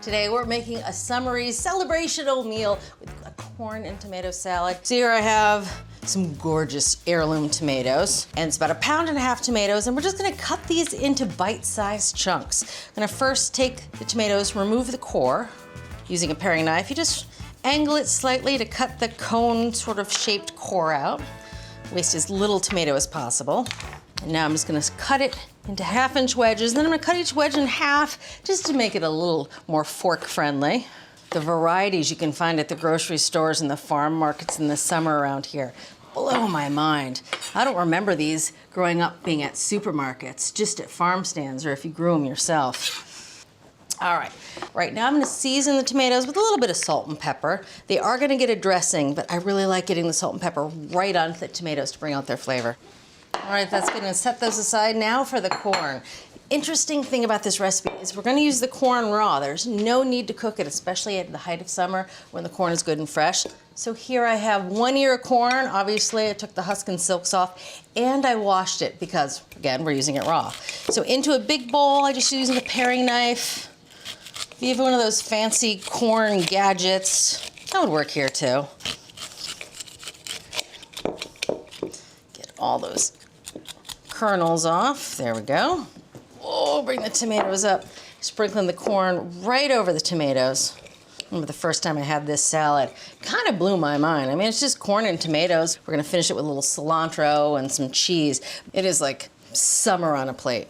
Today we're making a summery celebrational meal with a corn and tomato salad. So here I have some gorgeous heirloom tomatoes, and it's about 1.5 pounds tomatoes, and we're just gonna cut these into bite-sized chunks. I'm gonna first take the tomatoes, remove the core using a paring knife. You just angle it slightly to cut the cone sort of shaped core out. Waste as little tomato as possible. And now I'm just gonna cut it into 1/2-inch wedges, and then I'm gonna cut each wedge in half just to make it a little more fork friendly. The varieties you can find at the grocery stores and the farm markets in the summer around here blow my mind. I don't remember these growing up being at supermarkets, just at farm stands or if you grew them yourself. All right now I'm gonna season the tomatoes with a little bit of salt and pepper. They are gonna get a dressing, but I really like getting the salt and pepper right onto the tomatoes to bring out their flavor. All right, that's good. I'm gonna set those aside now for the corn. Interesting thing about this recipe is we're gonna use the corn raw. There's no need to cook it, especially at the height of summer when the corn is good and fresh. So here I have 1 ear of corn. Obviously, I took the husk and silks off, and I washed it because, again, we're using it raw. So into a big bowl, I just using a paring knife. If you have one of those fancy corn gadgets, that would work here too. Get all those kernels off. There we go. Oh, bring the tomatoes up. Sprinkling the corn right over the tomatoes. I remember the first time I had this salad, kind of blew my mind. I mean, it's just corn and tomatoes. We're gonna finish it with a little cilantro and some cheese. It is like summer on a plate.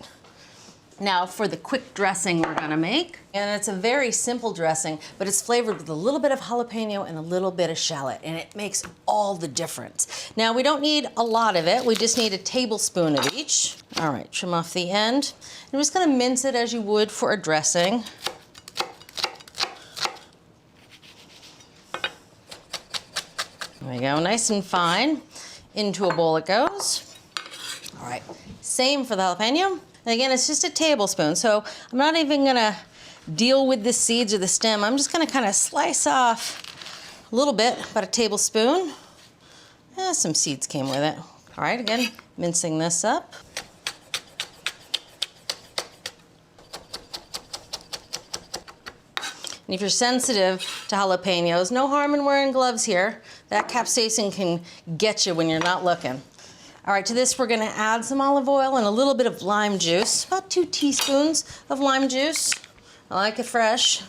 Now for the quick dressing we're gonna make. And it's a very simple dressing, but it's flavored with a little bit of jalapeno and a little bit of shallot, and it makes all the difference. Now we don't need a lot of it. We just need a tablespoon of each. All right, trim off the end. I'm just gonna mince it as you would for a dressing. There we go, nice and fine. Into a bowl it goes. All right, same for the jalapeno. And again, it's just a tablespoon, so I'm not even gonna deal with the seeds or the stem. I'm just gonna kind of slice off a little bit, about a tablespoon. Some seeds came with it. All right, again, mincing this up. And if you're sensitive to jalapenos, no harm in wearing gloves here. That capsaicin can get you when you're not looking. All right, to this we're gonna add some olive oil and a little bit of lime juice, about 2 teaspoons of lime juice. I like it fresh.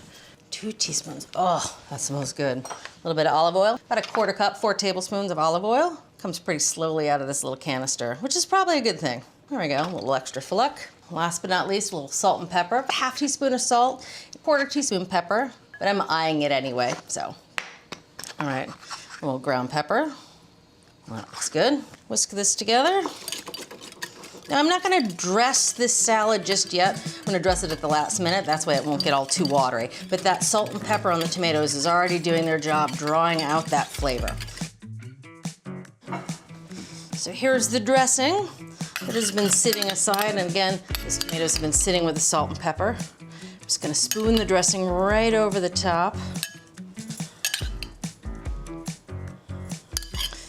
2 teaspoons, oh, that smells good. A little bit of olive oil, about 1/4 cup, 4 tablespoons of olive oil. Comes pretty slowly out of this little canister, which is probably a good thing. There we go, a little extra for luck. Last but not least, a little salt and pepper. 1/2 teaspoon of salt, 1/4 teaspoon pepper, but I'm eyeing it anyway, so. All right, a little ground pepper. That looks good. Whisk this together. Now I'm not gonna dress this salad just yet. I'm gonna dress it at the last minute. That's why it won't get all too watery. But that salt and pepper on the tomatoes is already doing their job, drawing out that flavor. So here's the dressing that has been sitting aside. And again, these tomatoes have been sitting with the salt and pepper. I'm just gonna spoon the dressing right over the top.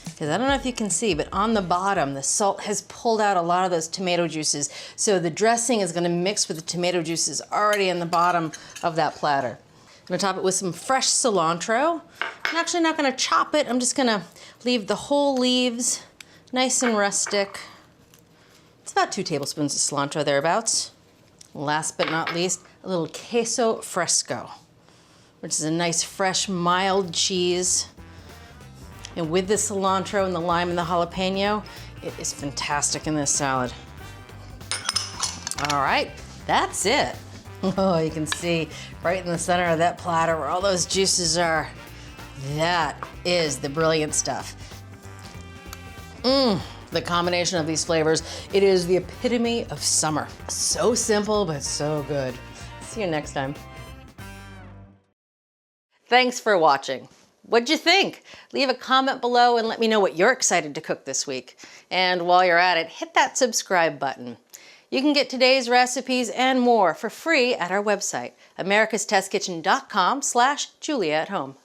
Because I don't know if you can see, but on the bottom, the salt has pulled out a lot of those tomato juices. So the dressing is gonna mix with the tomato juices already in the bottom of that platter. I'm gonna top it with some fresh cilantro. I'm actually not gonna chop it. I'm just gonna leave the whole leaves nice and rustic. It's about 2 tablespoons of cilantro thereabouts. Last but not least, a little queso fresco, which is a nice, fresh, mild cheese. And with the cilantro and the lime and the jalapeno, it is fantastic in this salad. All right, that's it. Oh, you can see right in the center of that platter where all those juices are. That is the brilliant stuff. The combination of these flavors, it is the epitome of summer. So simple, but so good. See you next time. Thanks for watching. What'd you think? Leave a comment below and let me know what you're excited to cook this week. And while you're at it, hit that subscribe button. You can get today's recipes and more for free at our website, americastestkitchen.com/JuliaAtHome.